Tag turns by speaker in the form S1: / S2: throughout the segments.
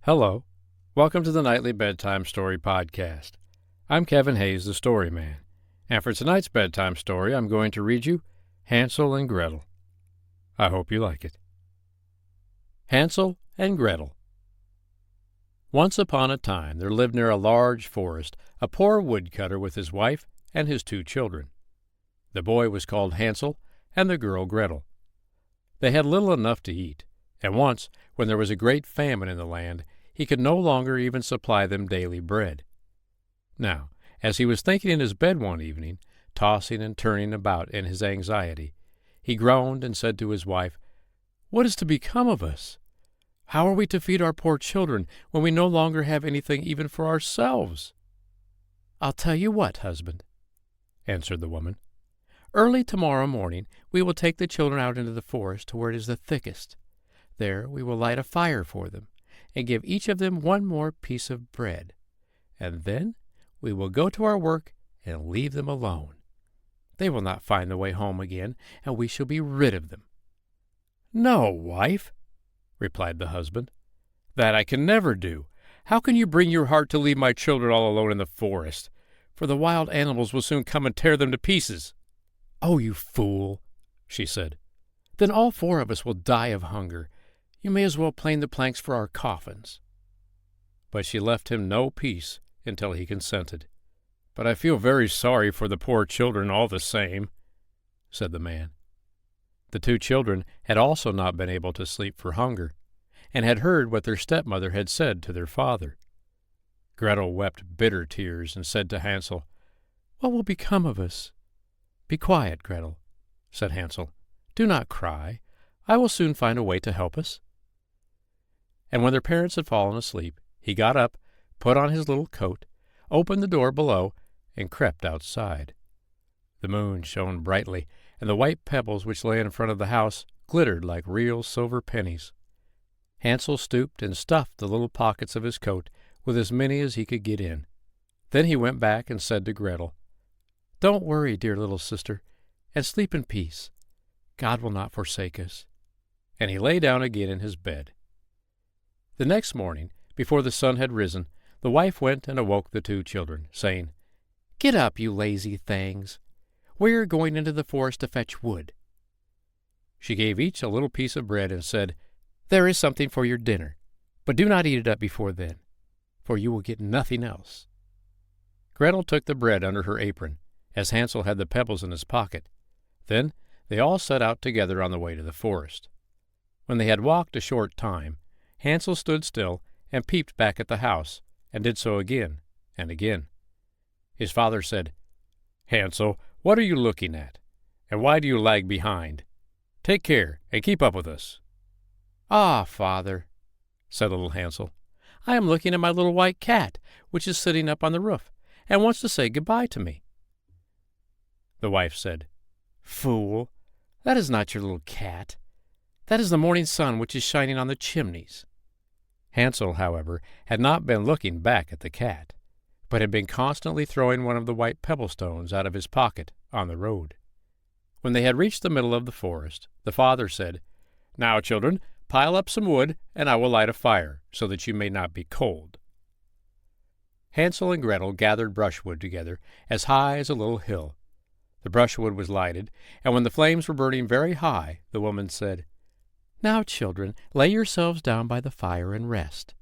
S1: Hello. Welcome to the Nightly Bedtime Story Podcast. I'm Kevin Hayes, the Story Man, and for tonight's bedtime story, I'm going to read you Hansel and Gretel. I hope you like it. Hansel and Gretel. Once upon a time there lived near a large forest a poor woodcutter with his wife and his 2 children. The boy was called Hansel and the girl Gretel. They had little enough to eat, and once, when there was a great famine in the land, he could no longer even supply them daily bread. Now, as he was thinking in his bed one evening, tossing and turning about in his anxiety, he groaned and said to his wife, "What is to become of us? How are we to feed our poor children when we no longer have anything even for ourselves?" "I'll tell you what, husband," answered the woman. "Early tomorrow morning we will take the children out into the forest to where it is the thickest. There we will light a fire for them, and give each of them one more piece of bread. And then we will go to our work and leave them alone. They will not find the way home again, and we shall be rid of them." "No, wife," replied the husband. "That I can never do. How can you bring your heart to leave my children all alone in the forest? For the wild animals will soon come and tear them to pieces." "Oh, you fool," she said. "Then all 4 of us will die of hunger. You may as well plane the planks for our coffins." But she left him no peace until he consented. "But I feel very sorry for the poor children all the same," said the man. The 2 children had also not been able to sleep for hunger, and had heard what their stepmother had said to their father. Gretel wept bitter tears and said to Hansel, "What will become of us?" "Be quiet, Gretel," said Hansel. "Do not cry. I will soon find a way to help us." And when their parents had fallen asleep, he got up, put on his little coat, opened the door below, and crept outside. The moon shone brightly, and the white pebbles which lay in front of the house glittered like real silver pennies. Hansel stooped and stuffed the little pockets of his coat with as many as he could get in. Then he went back and said to Gretel, "Don't worry, dear little sister, and sleep in peace. God will not forsake us." And he lay down again in his bed. The next morning, before the sun had risen, the wife went and awoke the 2 children, saying, "Get up, you lazy things. We are going into the forest to fetch wood." She gave each a little piece of bread and said, "There is something for your dinner, but do not eat it up before then, for you will get nothing else." Gretel took the bread under her apron, as Hansel had the pebbles in his pocket. Then they all set out together on the way to the forest. When they had walked a short time, Hansel stood still and peeped back at the house, and did so again and again. His father said, "Hansel, what are you looking at? And why do you lag behind? Take care and keep up with us." "Ah, father," said little Hansel, "I am looking at my little white cat, which is sitting up on the roof, and wants to say good-bye to me." The wife said, "Fool, that is not your little cat. That is the morning sun which is shining on the chimneys." Hansel, however, had not been looking back at the cat, but had been constantly throwing one of the white pebble-stones out of his pocket on the road. When they had reached the middle of the forest, the father said, "Now, children, pile up some wood, and I will light a fire, so that you may not be cold." Hansel and Gretel gathered brushwood together as high as a little hill. The brushwood was lighted, and when the flames were burning very high, the woman said, "Now, children, lay yourselves down by the fire and rest.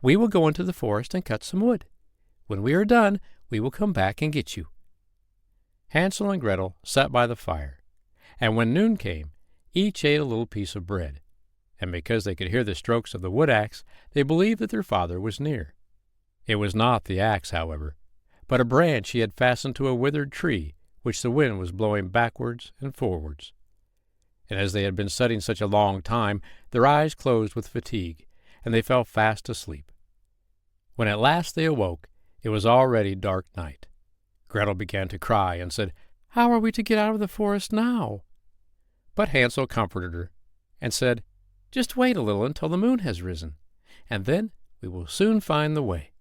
S1: We will go into the forest and cut some wood. When we are done, we will come back and get you." Hansel and Gretel sat by the fire, and when noon came, each ate a little piece of bread, and because they could hear the strokes of the wood axe, they believed that their father was near. It was not the axe, however, but a branch he had fastened to a withered tree, which the wind was blowing backwards and forwards. And as they had been sitting such a long time, their eyes closed with fatigue, and they fell fast asleep. When at last they awoke, it was already dark night. Gretel began to cry and said, "How are we to get out of the forest now?" But Hansel comforted her and said, "Just wait a little until the moon has risen, and then we will soon find the way."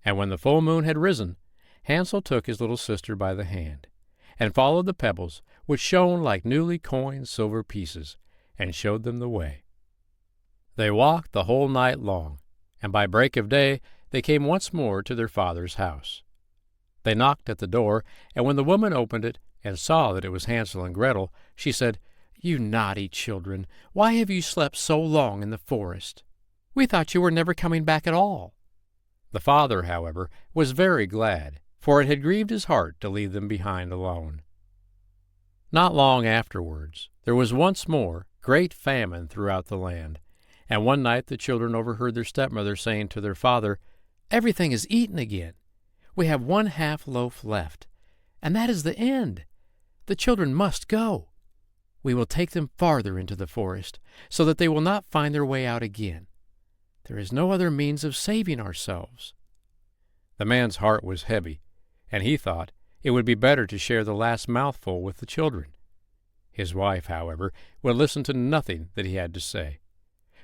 S1: And when the full moon had risen, Hansel took his little sister by the hand, and followed the pebbles, which shone like newly coined silver pieces, and showed them the way. They walked the whole night long, and by break of day they came once more to their father's house. They knocked at the door, and when the woman opened it and saw that it was Hansel and Gretel, she said, "You naughty children, why have you slept so long in the forest? We thought you were never coming back at all." The father, however, was very glad, for it had grieved his heart to leave them behind alone. Not long afterwards, there was once more great famine throughout the land, and one night the children overheard their stepmother saying to their father, "Everything is eaten again. We have 1/2 loaf left, and that is the end. The children must go. We will take them farther into the forest, so that they will not find their way out again. There is no other means of saving ourselves." The man's heart was heavy, and he thought it would be better to share the last mouthful with the children. His wife, however, would listen to nothing that he had to say,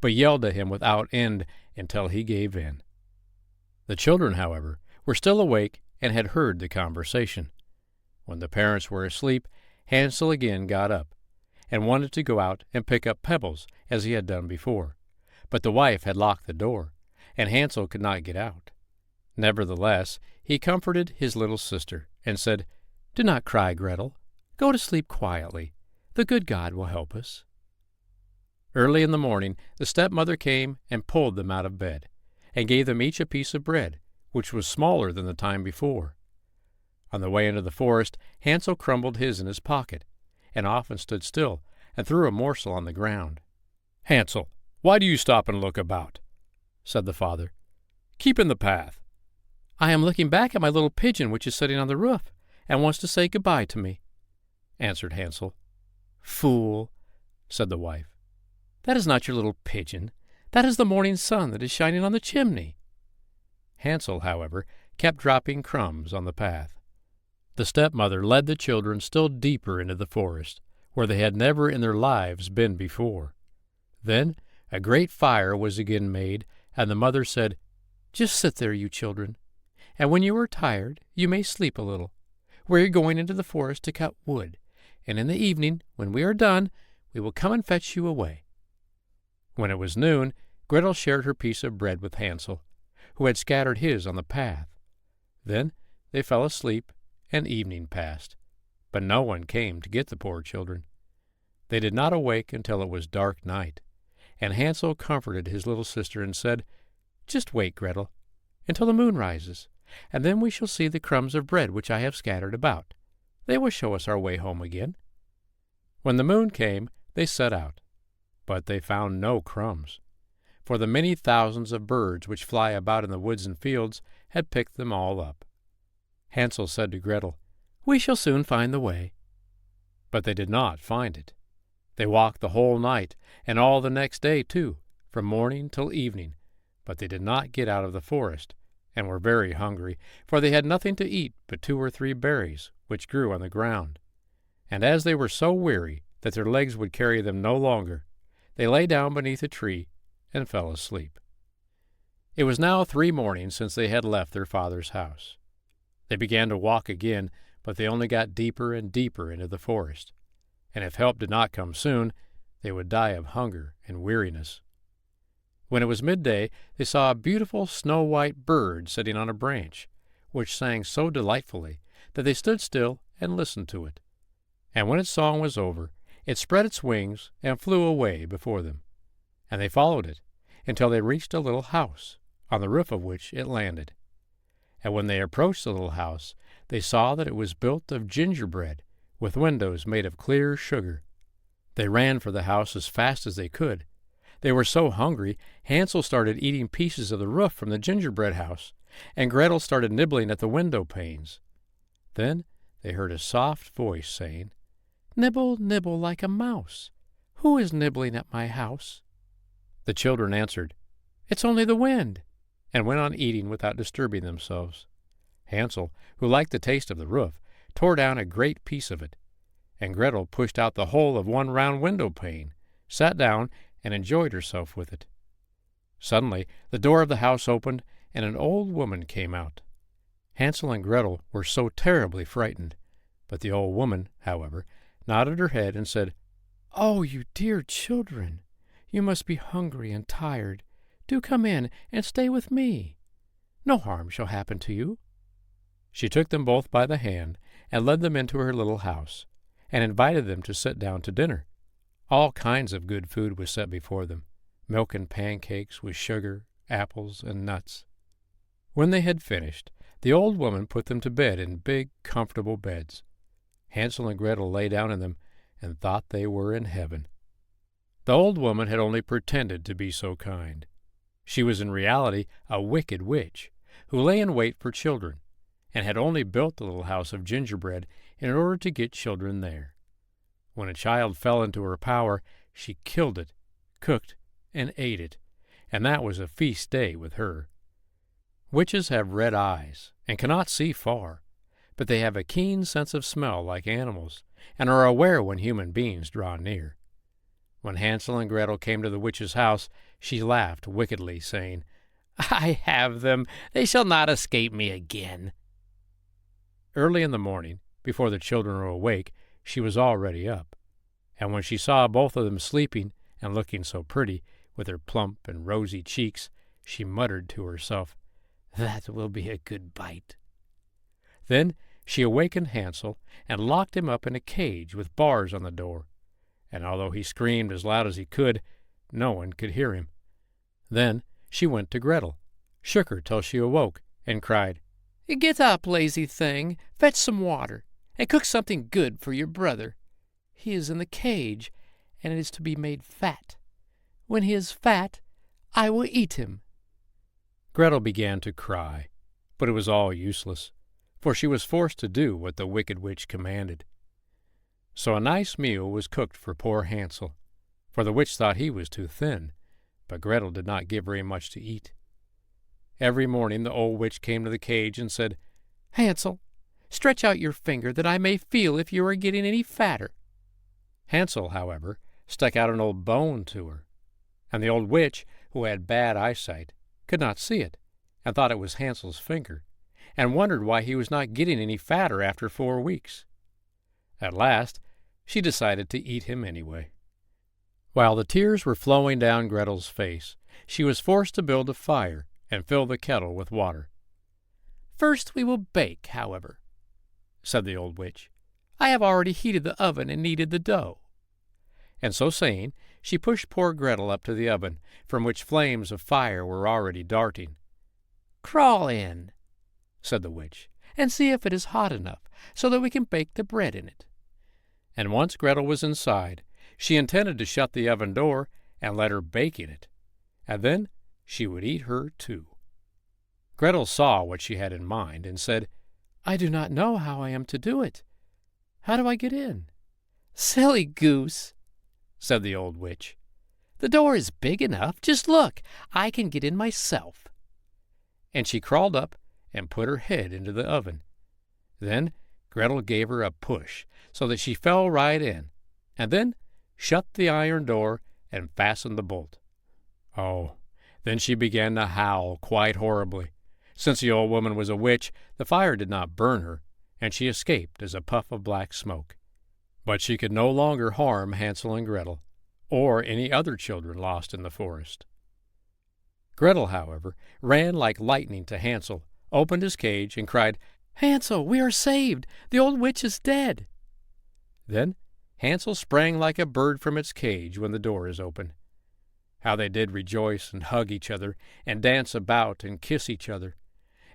S1: but yelled at him without end until he gave in. The children, however, were still awake and had heard the conversation. When the parents were asleep, Hansel again got up, and wanted to go out and pick up pebbles as he had done before. But the wife had locked the door, and Hansel could not get out. Nevertheless, he comforted his little sister, and said, "Do not cry, Gretel. Go to sleep quietly. The good God will help us." Early in the morning the stepmother came and pulled them out of bed, and gave them each a piece of bread, which was smaller than the time before. On the way into the forest, Hansel crumbled his in his pocket, and often stood still and threw a morsel on the ground. "Hansel, why do you stop and look about?" said the father. "Keep in the path." "I am looking back at my little pigeon which is sitting on the roof, and wants to say good-bye to me," answered Hansel. "Fool," said the wife. "That is not your little pigeon. That is the morning sun that is shining on the chimney." Hansel, however, kept dropping crumbs on the path. The stepmother led the children still deeper into the forest, where they had never in their lives been before. Then a great fire was again made, and the mother said, "Just sit there, you children, and when you are tired you may sleep a little. We are going into the forest to cut wood, and in the evening, when we are done, we will come and fetch you away." When it was noon, Gretel shared her piece of bread with Hansel, who had scattered his on the path. Then they fell asleep, and evening passed, but no one came to get the poor children. They did not awake until it was dark night, and Hansel comforted his little sister and said, "Just wait, Gretel, until the moon rises, and then we shall see the crumbs of bread which I have scattered about. They will show us our way home again." When the moon came, they set out, but they found no crumbs, for the many thousands of birds which fly about in the woods and fields had picked them all up. Hansel said to Gretel, "We shall soon find the way." But they did not find it. They walked the whole night, and all the next day too, from morning till evening, but they did not get out of the forest, and were very hungry, for they had nothing to eat but 2 or 3 berries which grew on the ground. And as they were so weary that their legs would carry them no longer, they lay down beneath a tree and fell asleep. It was now 3 mornings since they had left their father's house. They began to walk again, but they only got deeper and deeper into the forest, and if help did not come soon, they would die of hunger and weariness. When it was midday, they saw a beautiful snow-white bird sitting on a branch, which sang so delightfully that they stood still and listened to it. And when its song was over, it spread its wings and flew away before them, and they followed it until they reached a little house, on the roof of which it landed. And when they approached the little house, they saw that it was built of gingerbread, with windows made of clear sugar. They ran for the house as fast as they could. They were so hungry, Hansel started eating pieces of the roof from the gingerbread house, and Gretel started nibbling at the window panes. Then they heard a soft voice saying, "Nibble, nibble like a mouse. Who is nibbling at my house?" The children answered, "It's only the wind," and went on eating without disturbing themselves. Hansel, who liked the taste of the roof, tore down a great piece of it, and Gretel pushed out the whole of one round window pane, sat down, and enjoyed herself with it. Suddenly the door of the house opened, and an old woman came out. Hansel and Gretel were so terribly frightened, but the old woman, however, nodded her head and said, "Oh, you dear children, you must be hungry and tired. Do come in and stay with me. No harm shall happen to you." She took them both by the hand and led them into her little house, and invited them to sit down to dinner. All kinds of good food was set before them, milk and pancakes with sugar, apples, and nuts. When they had finished, the old woman put them to bed in big, comfortable beds. Hansel and Gretel lay down in them and thought they were in heaven. The old woman had only pretended to be so kind. She was in reality a wicked witch, who lay in wait for children, and had only built the little house of gingerbread in order to get children there. When a child fell into her power, she killed it, cooked, and ate it, and that was a feast day with her. Witches have red eyes and cannot see far, but they have a keen sense of smell like animals, and are aware when human beings draw near. When Hansel and Gretel came to the witch's house, she laughed wickedly, saying, "I have them. They shall not escape me again." Early in the morning, before the children were awake, she was already up, and when she saw both of them sleeping and looking so pretty, with their plump and rosy cheeks, she muttered to herself, "That will be a good bite." Then she awakened Hansel and locked him up in a cage with bars on the door, and although he screamed as loud as he could, no one could hear him. Then she went to Gretel, shook her till she awoke, and cried, "Get up, lazy thing, fetch some water, and cook something good for your brother. He is in the cage, and it is to be made fat. When he is fat, I will eat him." Gretel began to cry, but it was all useless, for she was forced to do what the wicked witch commanded. So a nice meal was cooked for poor Hansel, for the witch thought he was too thin, but Gretel did not give very much to eat. Every morning the old witch came to the cage and said, "Hansel, stretch out your finger that I may feel if you are getting any fatter." Hansel, however, stuck out an old bone to her, and the old witch, who had bad eyesight, could not see it, and thought it was Hansel's finger, and wondered why he was not getting any fatter after 4 weeks. At last she decided to eat him anyway. While the tears were flowing down Gretel's face, she was forced to build a fire and fill the kettle with water. "First we will bake, however," said the old witch. "I have already heated the oven and kneaded the dough." And so saying, she pushed poor Gretel up to the oven, from which flames of fire were already darting. "Crawl in," said the witch, "and see if it is hot enough, so that we can bake the bread in it." And once Gretel was inside, she intended to shut the oven door and let her bake in it, and then she would eat her too. Gretel saw what she had in mind, and said, "I do not know how I am to do it. How do I get in?" "Silly goose," said the old witch. "The door is big enough. Just look, I can get in myself." And she crawled up and put her head into the oven. Then Gretel gave her a push, so that she fell right in, and then shut the iron door and fastened the bolt. Oh, then she began to howl quite horribly. Since the old woman was a witch, the fire did not burn her, and she escaped as a puff of black smoke. But she could no longer harm Hansel and Gretel, or any other children lost in the forest. Gretel, however, ran like lightning to Hansel, opened his cage, and cried, "Hansel, we are saved! The old witch is dead!" Then Hansel sprang like a bird from its cage when the door is open. How they did rejoice and hug each other, and dance about and kiss each other.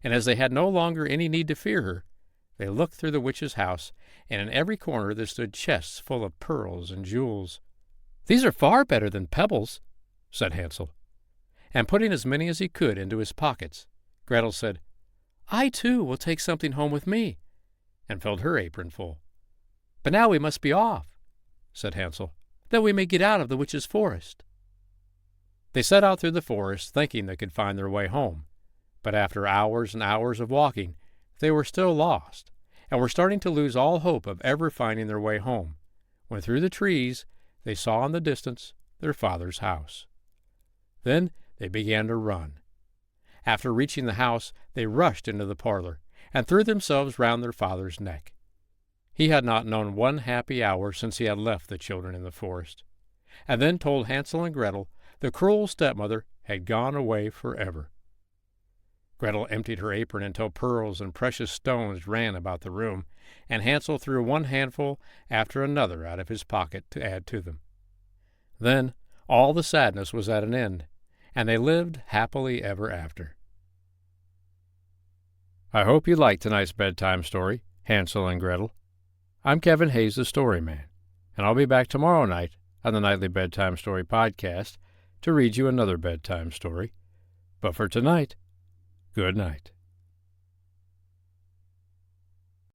S1: And as they had no longer any need to fear her, they looked through the witch's house, and in every corner there stood chests full of pearls and jewels. "These are far better than pebbles," said Hansel. And putting as many as he could into his pockets, Gretel said, "I too will take something home with me," and filled her apron full. "But now we must be off," said Hansel, "that we may get out of the witch's forest." They set out through the forest, thinking they could find their way home, but after hours and hours of walking, they were still lost, and were starting to lose all hope of ever finding their way home, when through the trees they saw in the distance their father's house. Then they began to run. After reaching the house, they rushed into the parlor, and threw themselves round their father's neck. He had not known one happy hour since he had left the children in the forest, and then told Hansel and Gretel The cruel stepmother had gone away forever. Gretel emptied her apron until pearls and precious stones ran about the room, and Hansel threw one handful after another out of his pocket to add to them. Then all the sadness was at an end, and they lived happily ever after. I hope you liked tonight's bedtime story, Hansel and Gretel. I'm Kevin Hayes, the Story Man, and I'll be back tomorrow night on the Nightly Bedtime Story Podcast to read you another bedtime story. But for tonight, good night.